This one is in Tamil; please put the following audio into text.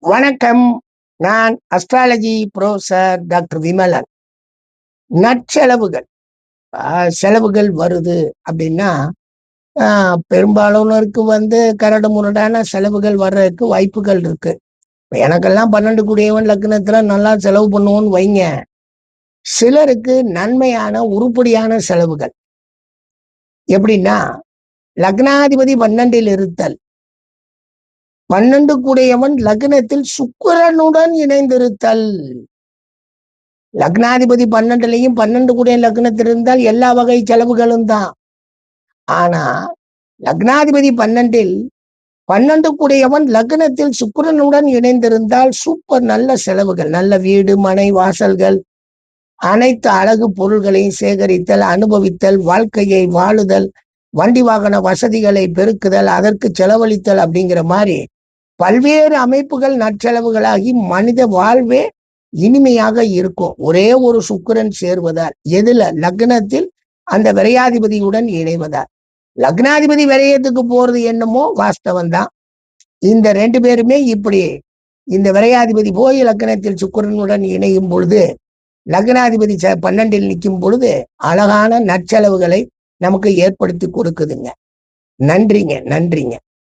வணக்கம். நான் அஸ்ட்ராலஜி புரொஃபசர் டாக்டர் விமலன். நற்செலவுகள் செலவுகள் வருது அப்படின்னா, பெரும்பாலானோருக்கு கரடு முரடான செலவுகள் வர்றதுக்கு வாய்ப்புகள் இருக்கு. இப்ப எனக்கெல்லாம் 12 கூடியவன் லக்னத்துல நல்லா செலவு பண்ணுவோன்னு வைங்க. சிலருக்கு நன்மையான உருப்படியான செலவுகள். எப்படின்னா, லக்னாதிபதி 12ல் இருத்தல். 12 கூடியவன் லக்னத்தில் சுக்கிரனுடன் இணைந்திருத்தல். லக்னாதிபதி 12லையும் 12 கூடிய லக்னத்தில் இருந்தால் எல்லா வகை செலவுகளும் தான். ஆனா லக்னாதிபதி 12ல் 12 கூடியவன் லக்னத்தில் சுக்கிரனுடன் இணைந்திருந்தால் சூப்பர் நல்ல செலவுகள். நல்ல வீடு, மனை, வாசல்கள், அனைத்து அழகு பொருள்களையும் சேகரித்தல், அனுபவித்தல், வாழ்க்கையை வாழுதல், வண்டி வாகன வசதிகளை பெருக்குதல், அதற்கு செலவழித்தல் அப்படிங்கிற மாதிரி பல்வேறு அமைப்புகள் நற்செலவுகளாகி மனித வாழ்வே இனிமையாக இருக்கும். ஒரே ஒரு சுக்கிரன் சேர்வதால். எதுல? லக்னத்தில் அந்த விரையாதிபதியுடன் இணைவதால். லக்னாதிபதி விரயத்துக்கு போறது என்னமோ வாஸ்தவம் தான். இந்த 2 பேருமே இப்படி இந்த விரையாதிபதி போய் லக்னத்தில் சுக்கிரனுடன் இணையும் பொழுது, லக்னாதிபதி 12ல் நிற்கும் பொழுது அழகான நற்செலவுகளை நமக்கு ஏற்படுத்தி கொடுக்குதுங்க. நன்றிங்க.